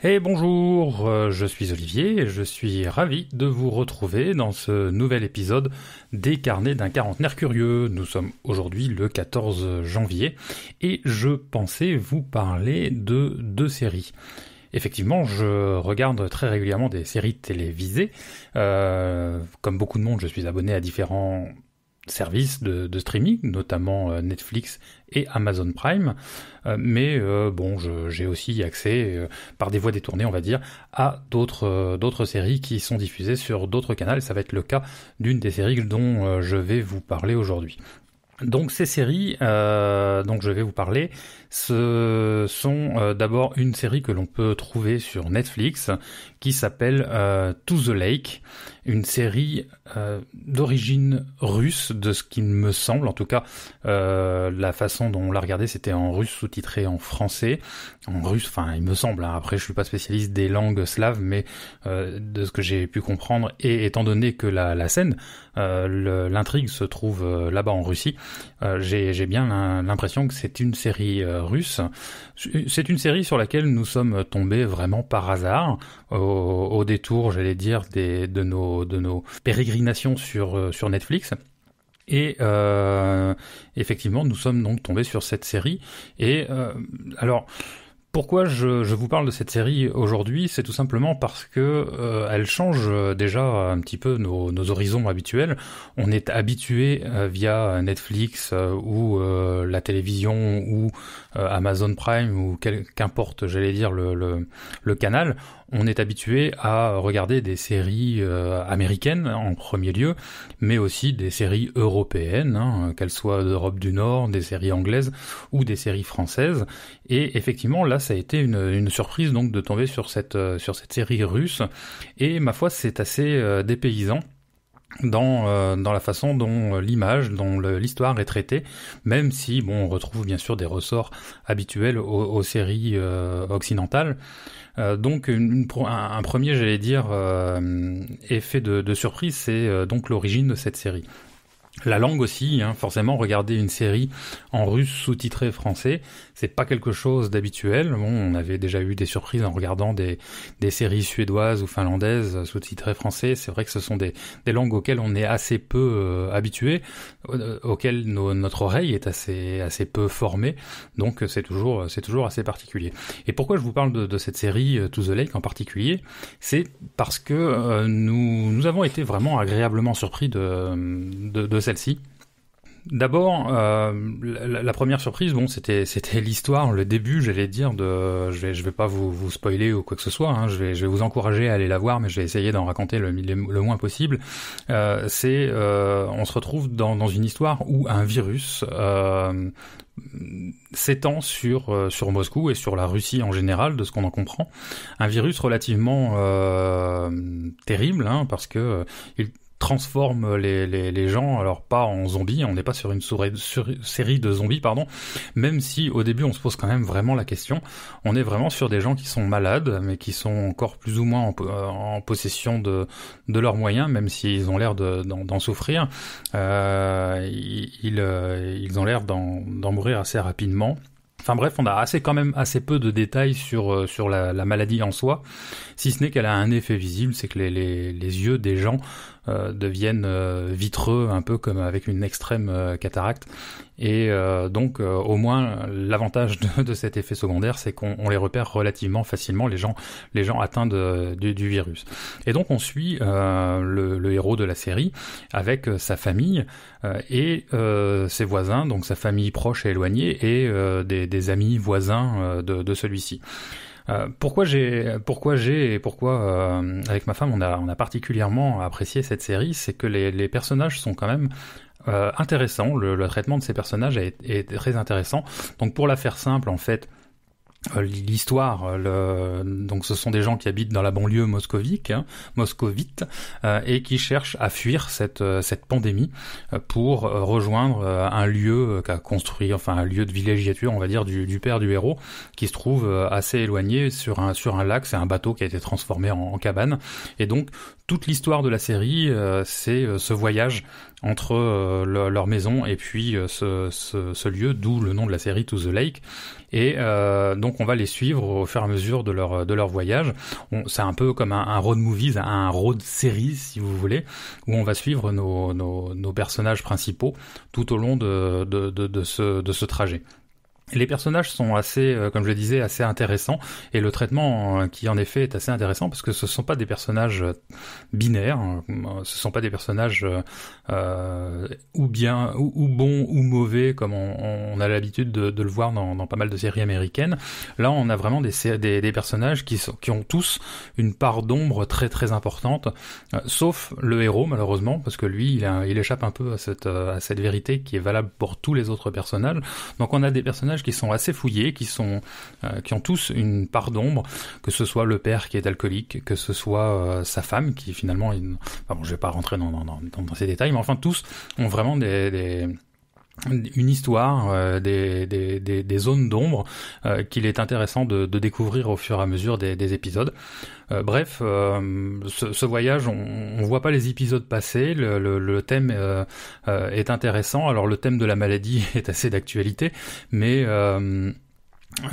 Et bonjour, je suis Olivier et je suis ravi de vous retrouver dans ce nouvel épisode des Carnets d'un quarantenaire curieux. Nous sommes aujourd'hui le 14 janvier et je pensais vous parler de deux séries. Effectivement, je regarde très régulièrement des séries télévisées. Comme beaucoup de monde, je suis abonné à différents services de streaming, notamment Netflix et Amazon Prime, mais j'ai aussi accès, par des voies détournées, on va dire, à d'autres séries qui sont diffusées sur d'autres canaux, et ça va être le cas d'une des séries dont je vais vous parler aujourd'hui. Donc ces séries dont je vais vous parler, ce sont d'abord une série que l'on peut trouver sur Netflix qui s'appelle To the Lake, une série d'origine russe, de ce qui me semble, en tout cas la façon dont on l'a regardé, c'était en russe sous-titré en français, en russe, enfin il me semble, hein. Après je suis pas spécialiste des langues slaves, mais de ce que j'ai pu comprendre, et étant donné que la scène, l'intrigue se trouve là-bas en Russie, j'ai bien l'impression que c'est une série russe. C'est une série sur laquelle nous sommes tombés vraiment par hasard, au détour, j'allais dire, de nos pérégrinations sur Netflix. Et effectivement, nous sommes donc tombés sur cette série. Et alors, pourquoi je vous parle de cette série aujourd'hui, c'est tout simplement parce que elle change déjà un petit peu nos horizons habituels. On est habitué via Netflix ou la télévision ou Amazon Prime ou qu'importe, j'allais dire, le canal. On est habitué à regarder des séries américaines en premier lieu, mais aussi des séries européennes, hein, qu'elles soient d'Europe du Nord, des séries anglaises ou des séries françaises. Et effectivement, là, ça a été une surprise donc de tomber sur cette série russe. Et ma foi, c'est assez dépaysant dans la façon dont l'image, dont l'histoire est traitée, même si on retrouve bien sûr des ressorts habituels aux séries occidentales. Donc un premier, j'allais dire, effet de surprise, c'est donc l'origine de cette série. La langue aussi, hein, forcément, regarder une série en russe sous-titré français, c'est pas quelque chose d'habituel. Bon, on avait déjà eu des surprises en regardant des séries suédoises ou finlandaises sous-titrées français. C'est vrai que ce sont des langues auxquelles on est assez peu habitué, auxquelles notre oreille est assez peu formée. Donc c'est toujours assez particulier. Et pourquoi je vous parle de cette série To the Lake en particulier, c'est parce que nous avons été vraiment agréablement surpris de celle-ci. D'abord, la première surprise, c'était l'histoire, le début, j'allais dire, je vais pas vous spoiler ou quoi que ce soit, hein, je vais vous encourager à aller la voir, mais je vais essayer d'en raconter le moins possible. On se retrouve dans une histoire où un virus s'étend sur Moscou et sur la Russie en général, de ce qu'on en comprend. Un virus relativement terrible, hein, parce que il transforme les gens, alors pas en zombies, on n'est pas sur une série de zombies, pardon, même si au début on se pose quand même vraiment la question. On est vraiment sur des gens qui sont malades, mais qui sont encore plus ou moins en possession de leurs moyens, même s'ils ont l'air d'en souffrir. Ils ont l'air d'en mourir assez rapidement. Enfin bref, on a quand même assez peu de détails sur la maladie en soi, si ce n'est qu'elle a un effet visible, c'est que les yeux des gens deviennent vitreux, un peu comme avec une extrême cataracte. Et donc au moins l'avantage de cet effet secondaire, c'est qu'on les repère relativement facilement, les gens atteints du virus. Et donc on suit le héros de la série avec sa famille et ses voisins, donc sa famille proche et éloignée, et des amis voisins de celui-ci. Pourquoi avec ma femme on a particulièrement apprécié cette série, c'est que les personnages sont quand même intéressants. Le traitement de ces personnages est très intéressant. Donc pour la faire simple, en fait, l'histoire, donc ce sont des gens qui habitent dans la banlieue moscovite, et qui cherchent à fuir cette pandémie pour rejoindre un lieu qu'a construit, enfin un lieu de villégiature, on va dire, du père du héros, qui se trouve assez éloigné sur un lac. C'est un bateau qui a été transformé en cabane, et donc toute l'histoire de la série, c'est ce voyage entre leur maison et puis ce lieu, d'où le nom de la série To the Lake. Et donc on va les suivre au fur et à mesure de leur voyage. C'est un peu comme un road movie, un road series si vous voulez, où on va suivre nos personnages principaux tout au long de ce trajet. Les personnages sont assez, comme je le disais, assez intéressants, et le traitement qui en effet est assez intéressant parce que ce sont pas des personnages binaires, ce sont pas des personnages ou bien ou bons ou mauvais comme on a l'habitude de le voir dans pas mal de séries américaines. Là, on a vraiment des personnages qui ont tous une part d'ombre très très importante, sauf le héros malheureusement parce que lui, il échappe un peu à cette vérité qui est valable pour tous les autres personnages. Donc on a des personnages qui sont assez fouillés, qui ont tous une part d'ombre, que ce soit le père qui est alcoolique, que ce soit sa femme qui finalement, je vais pas rentrer dans ces détails, mais enfin tous ont vraiment une histoire, des zones d'ombre qu'il est intéressant de découvrir au fur et à mesure des épisodes. Bref, ce voyage, on voit pas les épisodes passer. Le thème est intéressant. Alors le thème de la maladie est assez d'actualité, mais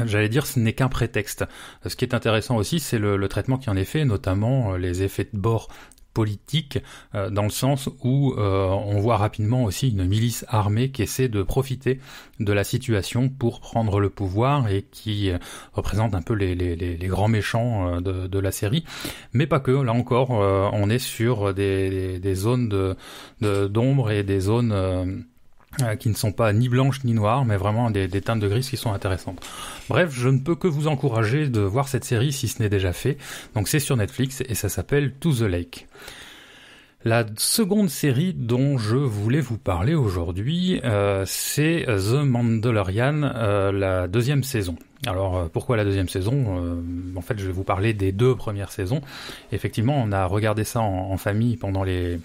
j'allais dire, ce n'est qu'un prétexte. Ce qui est intéressant aussi, c'est le traitement qui en est fait, notamment les effets de bord politique, dans le sens où on voit rapidement aussi une milice armée qui essaie de profiter de la situation pour prendre le pouvoir et qui représente un peu les grands méchants de la série, mais pas que. Là encore, on est sur des zones d'ombre et des zones qui ne sont pas ni blanches ni noires, mais vraiment des teintes de gris qui sont intéressantes. Bref, je ne peux que vous encourager de voir cette série si ce n'est déjà fait. Donc c'est sur Netflix et ça s'appelle To the Lake. La seconde série dont je voulais vous parler aujourd'hui, c'est The Mandalorian, la deuxième saison. Alors pourquoi la deuxième saison ? En fait, je vais vous parler des 2 premières saisons. Effectivement, on a regardé ça en famille pendant les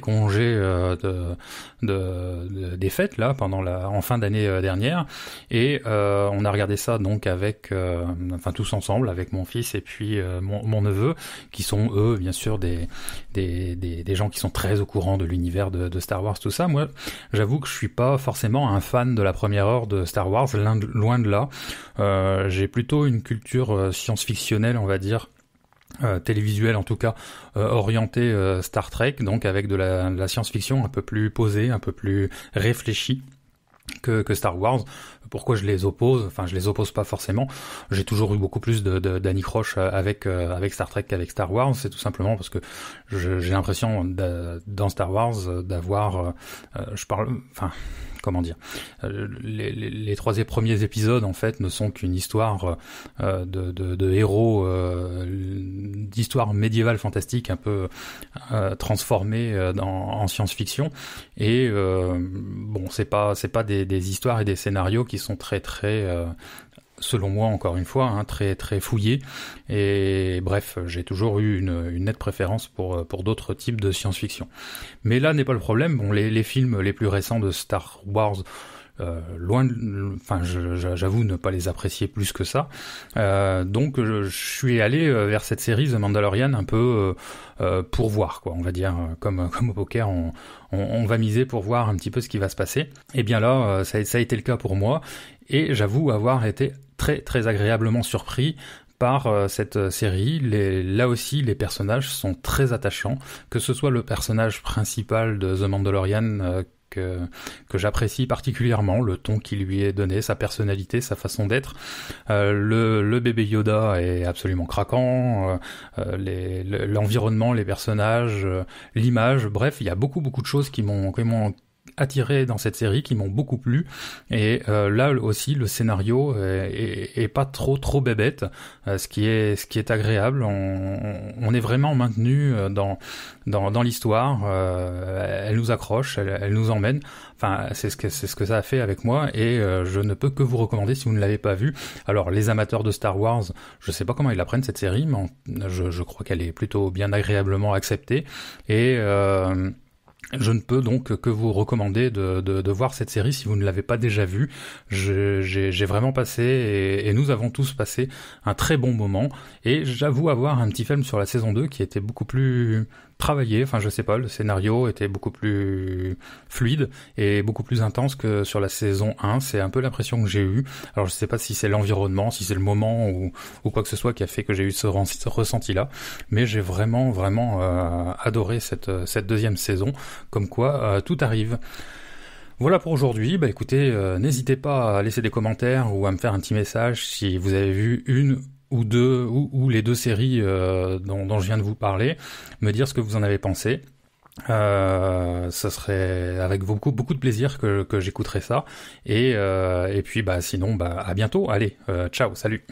congés des fêtes là, en fin d'année dernière, et on a regardé ça donc avec tous ensemble avec mon fils et puis mon neveu, qui sont eux bien sûr des gens qui sont très au courant de l'univers de Star Wars, tout ça. Moi, j'avoue que je suis pas forcément un fan de la première heure de Star Wars, loin de là. J'ai plutôt une culture science-fictionnelle, on va dire, télévisuel en tout cas, orienté Star Trek, donc avec de la science-fiction un peu plus posée, un peu plus réfléchie que Star Wars. Pourquoi je les oppose ? Enfin, je les oppose pas forcément. J'ai toujours eu beaucoup plus d'anicroche avec Star Trek qu'avec Star Wars. C'est tout simplement parce que j'ai l'impression dans Star Wars d'avoir, comment dire, les 3 premiers épisodes en fait ne sont qu'une histoire de héros, d'histoire médiévale fantastique un peu transformée en science-fiction, et c'est pas des histoires et des scénarios qui sont très selon moi encore une fois, très très fouillés, et bref, j'ai toujours eu une nette préférence pour d'autres types de science-fiction. Mais là n'est pas le problème. Bon, les films les plus récents de Star Wars, j'avoue ne pas les apprécier plus que ça. Donc je suis allé vers cette série The Mandalorian un peu pour voir, quoi. On va dire comme au poker, on va miser pour voir un petit peu ce qui va se passer. Et bien là, ça a été le cas pour moi, et j'avoue avoir été très très agréablement surpris par cette série. Là aussi, les personnages sont très attachants, que ce soit le personnage principal de The Mandalorian, que j'apprécie particulièrement, le ton qui lui est donné, sa personnalité, sa façon d'être. Le bébé Yoda est absolument craquant, l'environnement, les personnages, l'image, bref, il y a beaucoup de choses qui m'ont attiré dans cette série, qui m'ont beaucoup plu, et là aussi le scénario est pas trop bébête, ce qui est agréable. On est vraiment maintenu dans l'histoire, elle nous accroche, elle nous emmène. Enfin, c'est ce que ça a fait avec moi, et je ne peux que vous recommander si vous ne l'avez pas vu. Alors les amateurs de Star Wars, je sais pas comment ils la prennent cette série, mais je crois qu'elle est plutôt bien agréablement acceptée, et Je ne peux donc que vous recommander de voir cette série si vous ne l'avez pas déjà vue. J'ai vraiment passé, et nous avons tous passé un très bon moment. Et j'avoue avoir un petit film sur la saison 2 qui était beaucoup plus travaillé. Enfin, je sais pas, le scénario était beaucoup plus fluide et beaucoup plus intense que sur la saison 1. C'est un peu l'impression que j'ai eue. Alors, je sais pas si c'est l'environnement, si c'est le moment ou quoi que ce soit qui a fait que j'ai eu ce ressenti-là. Mais j'ai vraiment, vraiment adoré cette deuxième saison. Comme quoi, tout arrive. Voilà pour aujourd'hui. Bah écoutez, n'hésitez pas à laisser des commentaires ou à me faire un petit message si vous avez vu une ou deux ou les deux séries dont je viens de vous parler, me dire ce que vous en avez pensé. Ça serait avec beaucoup de plaisir que j'écouterai ça. Et puis bah sinon, bah à bientôt. Allez, ciao, salut.